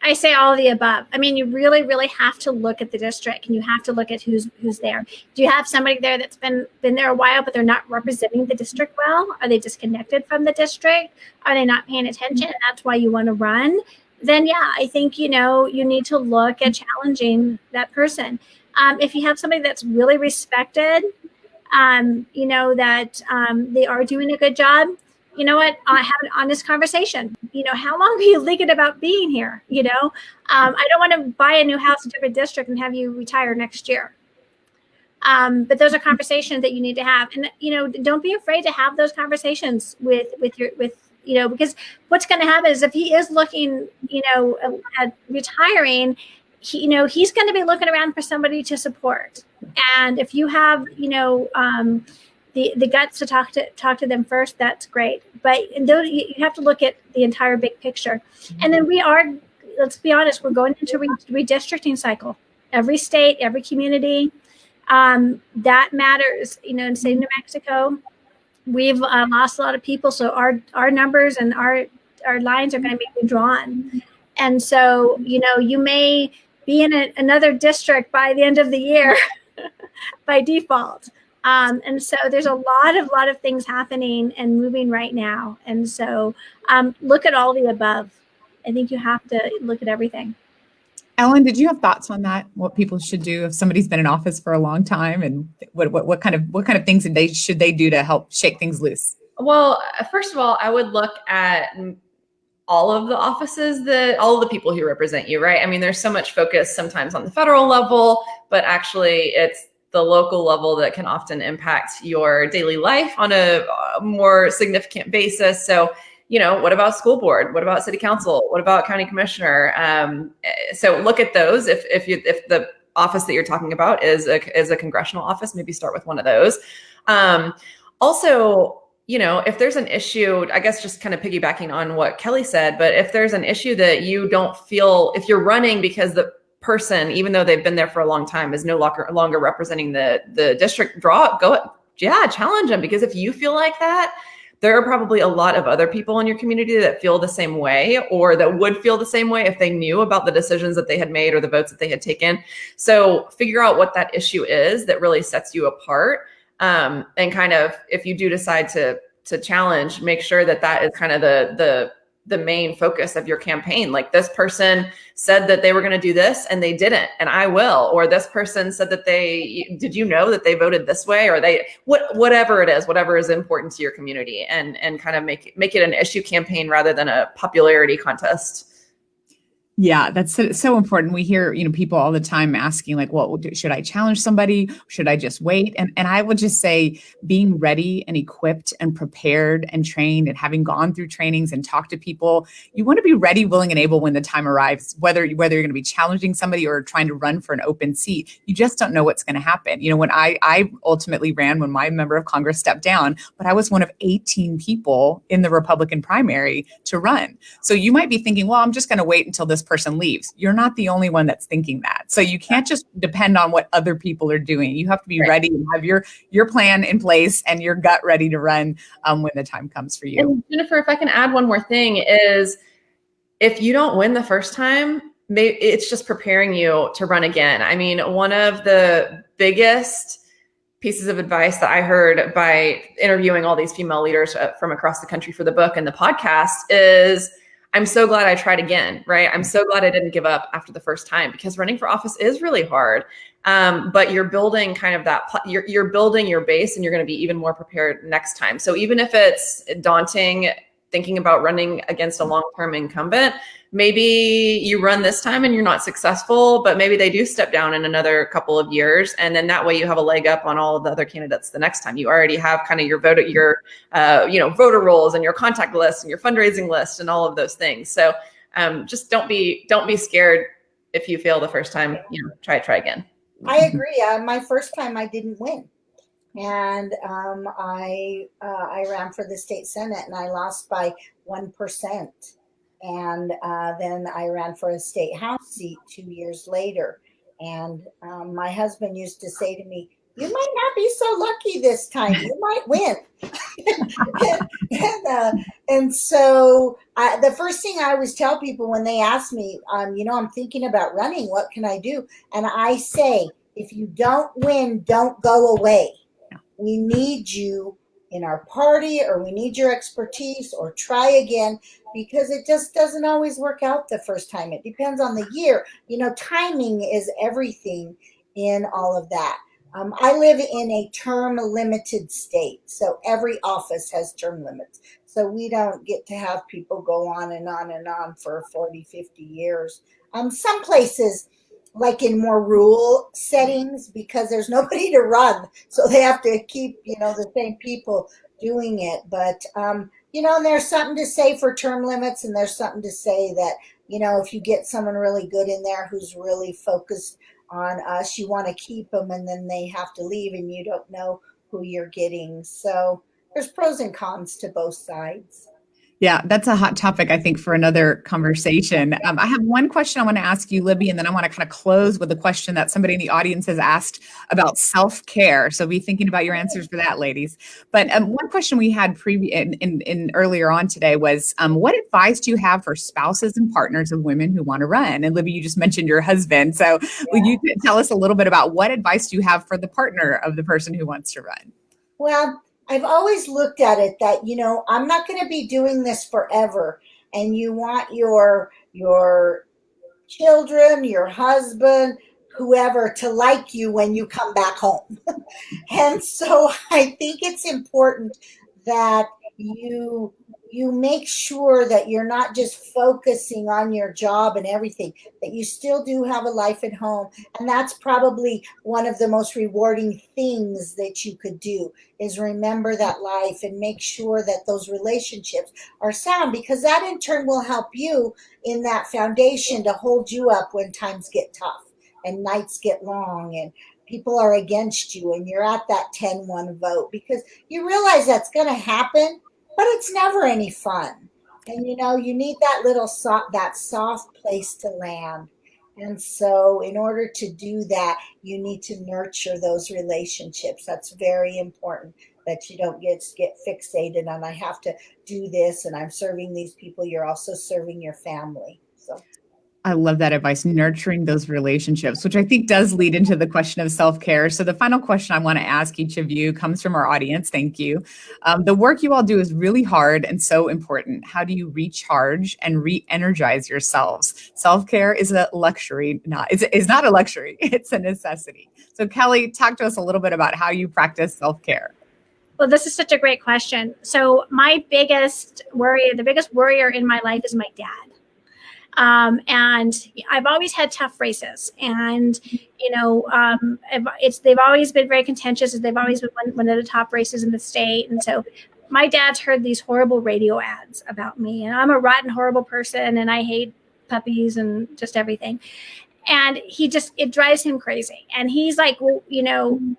S4: I say all of the above. I mean, you really, really have to look at the district, and you have to look at who's there. Do you have somebody there that's been there a while, but they're not representing the district well? Are they disconnected from the district? Are they not paying attention? And that's why you want to run? Then, yeah, I think, you need to look at challenging that person. If you have somebody that's really respected, that they are doing a good job, you know what? I have an honest conversation. How long are you thinking about being here? I don't want to buy a new house in a different district and have you retire next year. But those are conversations that you need to have, and don't be afraid to have those conversations with because what's going to happen is if he is looking, at retiring, he's going to be looking around for somebody to support, and if you have, the guts to talk to them first, that's great. But you have to look at the entire big picture. And then let's be honest, we're going into redistricting cycle. Every state, every community, that matters. In the state of New Mexico, we've lost a lot of people. So our numbers and our our lines are going to be redrawn. And so, you may be in another district by the end of the year by default. And so there's a lot of things happening and moving right now. And so look at all the above. I think you have to look at everything.
S1: Ellen, did you have thoughts on that? What people should do if somebody's been in office for a long time, and what kind of things should they do to help shake things loose?
S2: Well, first of all, I would look at all of the offices, all of the people who represent you, right? I mean, there's so much focus sometimes on the federal level, but actually it's the local level that can often impact your daily life on a more significant basis. So, what about school board? What about city council? What about county commissioner? So look at those. If the office that you're talking about is a congressional office, maybe start with one of those. Also, if there's an issue, I guess just kind of piggybacking on what Kelly said, but if there's an issue that you don't feel, if you're running because the person, even though they've been there for a long time, is no longer representing the district, challenge them. Because if you feel like that, there are probably a lot of other people in your community that feel the same way, or that would feel the same way if they knew about the decisions that they had made or the votes that they had taken. So figure out what that issue is that really sets you apart. And kind of, if you do decide to challenge, make sure that is kind of the main focus of your campaign. Like, this person said that they were going to do this and they didn't, and I will. Or this person said that did you know that they voted this way? Or whatever it is, whatever is important to your community, and kind of make it an issue campaign rather than a popularity contest.
S1: Yeah, that's so important. We hear, people all the time asking, like, well, should I challenge somebody? Should I just wait? And I would just say, being ready and equipped and prepared and trained and having gone through trainings and talked to people, you want to be ready, willing, and able when the time arrives, whether you're going to be challenging somebody or trying to run for an open seat. You just don't know what's going to happen. When I ultimately ran, when my member of Congress stepped down, but I was one of 18 people in the Republican primary to run. So you might be thinking, well, I'm just going to wait until this person leaves. You're not the only one that's thinking that. So you can't just depend on what other people are doing. You have to be ready and have your plan in place and your gut ready to run when the time comes for you.
S2: And Jennifer, if I can add one more thing, is if you don't win the first time, maybe it's just preparing you to run again. I mean, one of the biggest pieces of advice that I heard by interviewing all these female leaders from across the country for the book and the podcast is, I'm so glad I tried again, right? I'm so glad I didn't give up after the first time, because running for office is really hard. But you're building kind of that, you're building your base, and you're going to be even more prepared next time. So even if it's daunting thinking about running against a long-term incumbent, maybe you run this time and you're not successful, but maybe they do step down in another couple of years. And then that way you have a leg up on all of the other candidates the next time. You already have kind of your voter rolls and your contact list and your fundraising list and all of those things. So just don't be scared if you fail the first time. Try again.
S3: I agree. My first time I didn't win. And I ran for the state Senate and I lost by 1%. And then I ran for a state house seat 2 years later. And my husband used to say to me, "You might not be so lucky this time. You might win." and so the first thing I always tell people when they ask me, I'm thinking about running, what can I do? And I say, if you don't win, don't go away. We need you in our party, or we need your expertise, or try again, because it just doesn't always work out the first time. It depends on the year. Timing is everything in all of that. I live in a term limited state, so every office has term limits. So we don't get to have people go on and on and on for 40, 50 years. Some places, like in more rural settings, because there's nobody to run, so they have to keep the same people doing it. But and there's something to say for term limits, and there's something to say that if you get someone really good in there who's really focused on us, you want to keep them, and then they have to leave and you don't know who you're getting. So there's pros and cons to both sides.
S1: Yeah, that's a hot topic, I think, for another conversation. I have one question I want to ask you, Libby, and then I want to kind of close with a question that somebody in the audience has asked about self-care. So be thinking about your answers for that, ladies. But one question we had in earlier on today was, what advice do you have for spouses and partners of women who want to run? And Libby, you just mentioned your husband. So would you tell us a little bit about what advice do you have for the partner of the person who wants to run?
S3: Well, I've always looked at it that, I'm not going to be doing this forever. And you want your children, your husband, whoever to like you when you come back home. And so I think it's important that you make sure that you're not just focusing on your job and everything, that you still do have a life at home. And that's probably one of the most rewarding things that you could do, is remember that life and make sure that those relationships are sound, because that in turn will help you in that foundation to hold you up when times get tough and nights get long and people are against you and you're at that 10-1 vote, because you realize that's going to happen, but it's never any fun. And you need that little soft place to land. And so in order to do that, you need to nurture those relationships. That's very important, that you don't get fixated on, I have to do this and I'm serving these people. You're also serving your family. So
S1: I love that advice, nurturing those relationships, which I think does lead into the question of self-care. So the final question I want to ask each of you comes from our audience. Thank you. The work you all do is really hard and so important. How do you recharge and re-energize yourselves? Self-care is a luxury. It's not a luxury. It's a necessity. So Kelly, talk to us a little bit about how you practice self-care.
S4: Well, this is such a great question. So my biggest worrier in my life is my dad. And I've always had tough races, and they've always been very contentious. They've always been one of the top races in the state, and so my dad's heard these horrible radio ads about me, and I'm a rotten, horrible person, and I hate puppies and just everything. And it drives him crazy. And he's like, well,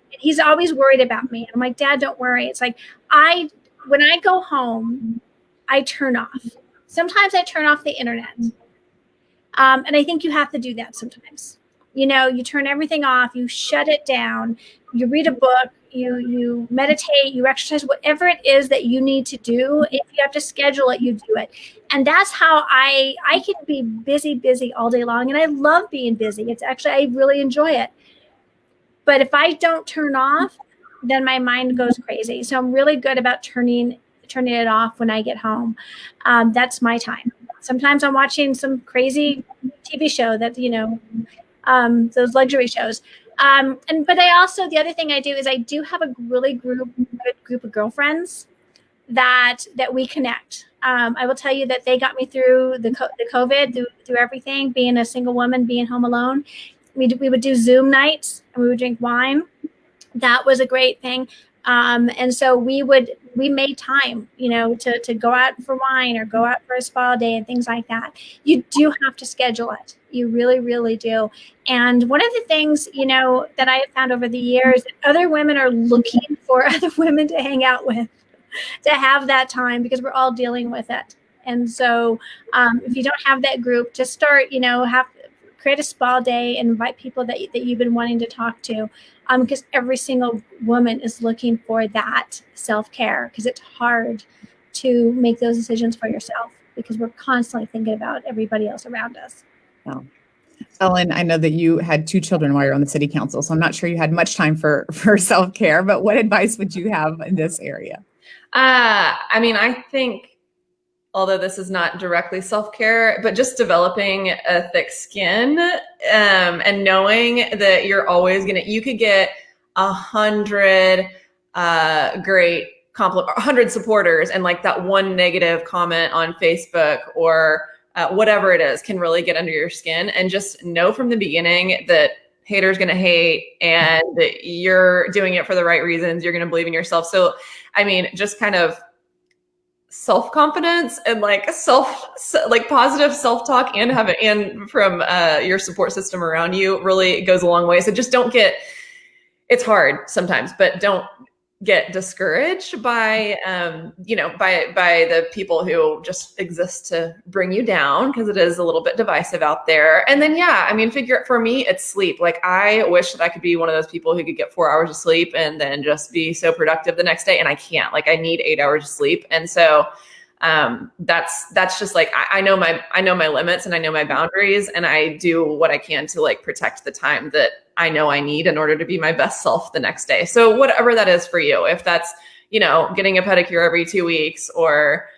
S4: he's always worried about me. And I'm like, Dad, don't worry. It's like when I go home, I turn off. Sometimes I turn off the internet. And I think you have to do that sometimes. You turn everything off, you shut it down, you read a book, you meditate, you exercise, whatever it is that you need to do. If you have to schedule it, you do it. And that's how I can be busy all day long. And I love being busy. I really enjoy it. But if I don't turn off, then my mind goes crazy. So I'm really good about turning it off when I get home. That's my time. Sometimes I'm watching some crazy TV show that, those luxury shows. But the other thing I do is I do have a really good group of girlfriends that we connect. I will tell you that they got me through the COVID, through everything, being a single woman, being home alone. We would do Zoom nights and we would drink wine. That was a great thing. And so we made time, to go out for wine or go out for a spa day and things like that. You do have to schedule it. You really, really do. And one of the things, that I have found over the years, that other women are looking for other women to hang out with, to have that time, because we're all dealing with it. And so if you don't have that group, just start, create a spa day and invite people that you've been wanting to talk to. Because every single woman is looking for that self-care, because it's hard to make those decisions for yourself because we're constantly thinking about everybody else around us.
S1: Oh. Ellen, I know that you had 2 children while you're on the city council, so I'm not sure you had much time for self-care, but what advice would you have in this area?
S2: I think, although this is not directly self-care, but just developing a thick skin, and knowing that you could get 100 great 100 supporters, and like that one negative comment on Facebook or whatever it is can really get under your skin. And just know from the beginning that haters going to hate, and that you're doing it for the right reasons. You're going to believe in yourself. So, just kind of self-confidence and positive self-talk and from your support system around you really goes a long way. So just it's hard sometimes, but don't get discouraged by by the people who just exist to bring you down, because it is a little bit divisive out there. And then for me, it's sleep. Like, I wish that I could be one of those people who could get 4 hours of sleep and then just be so productive the next day, and I can't. Like, I need 8 hours of sleep. And so that's just like, I know my limits and I know my boundaries, and I do what I can to like protect the time that I know I need in order to be my best self the next day. So whatever that is for you, if that's, getting a pedicure every 2 weeks, or,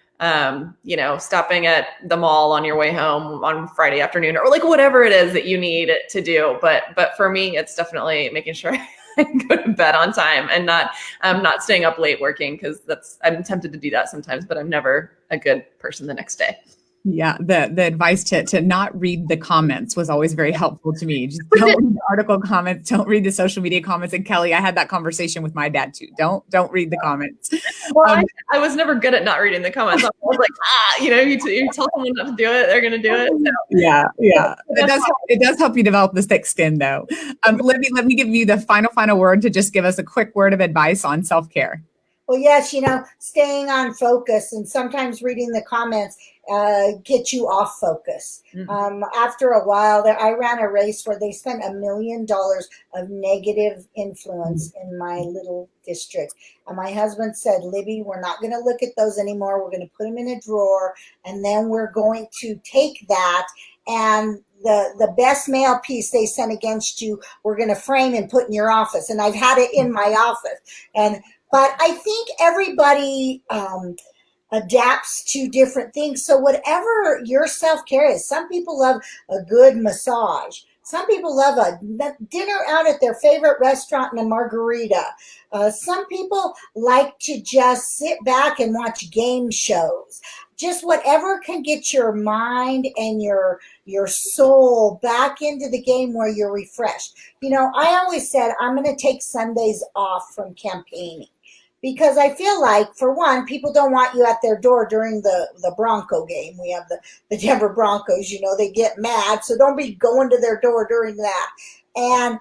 S2: stopping at the mall on your way home on Friday afternoon, or like whatever it is that you need to do. But for me, it's definitely making sure I go to bed on time and not staying up late working, because I'm tempted to do that sometimes, but I'm never a good person the next day.
S1: Yeah, the advice to not read the comments was always very helpful to me. Just don't read the article comments, don't read the social media comments. And Kelly, I had that conversation with my dad too. Don't read the comments.
S2: Well, I was never good at not reading the comments. I was like, you tell someone not to do it, they're going to do it. So.
S1: Yeah. It does help you develop this thick skin, though. Let me give you the final word to just give us a quick word of advice on self-care.
S3: Well, yes, staying on focus, and sometimes reading the comments get you off focus.
S2: Mm-hmm.
S3: After a while, I ran a race where they spent $1 million of negative influence in my little district. And my husband said, Libby, we're not going to look at those anymore. We're going to put them in a drawer, and then we're going to take that and the best mail piece they sent against you, we're going to frame and put in your office. And I've had it in my office. But I think everybody adapts to different things. So whatever your self-care is, some people love a good massage. Some people love a dinner out at their favorite restaurant and a margarita. Some people like to just sit back and watch game shows. Just whatever can get your mind and your soul back into the game where you're refreshed. I always said I'm going to take Sundays off from campaigning, because I feel like, for one, people don't want you at their door during the Bronco game. We have the Denver Broncos, they get mad. So don't be going to their door during that. And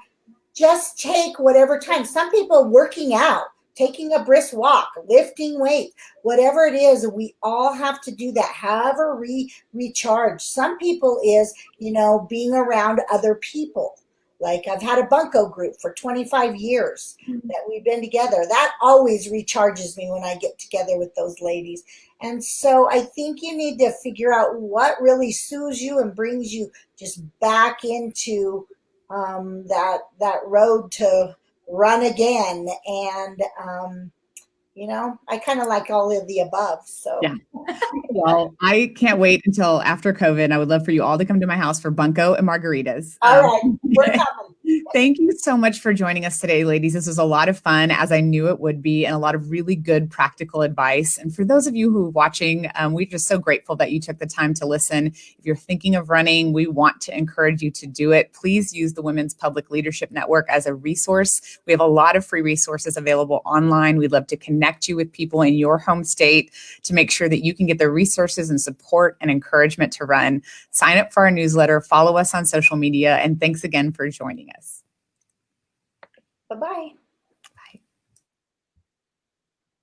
S3: just take whatever time. Some people working out, taking a brisk walk, lifting weights, whatever it is, we all have to do that. However, recharge. Some people is, being around other people. Like, I've had a bunco group for 25 years that we've been together. That always recharges me when I get together with those ladies. And so I think you need to figure out what really soothes you and brings you just back into that road to run again. And, I kind of like all of the above. So,
S1: yeah. Well, I can't wait until after COVID. I would love for you all to come to my house for bunco and margaritas.
S3: All right, we're coming.
S1: Thank you so much for joining us today, ladies. This was a lot of fun, as I knew it would be, and a lot of really good practical advice. And for those of you who are watching, we're just so grateful that you took the time to listen. If you're thinking of running, we want to encourage you to do it. Please use the Women's Public Leadership Network as a resource. We have a lot of free resources available online. We'd love to connect you with people in your home state to make sure that you can get the resources and support and encouragement to run. Sign up for our newsletter, follow us on social media, and thanks again for joining us.
S3: Bye-bye.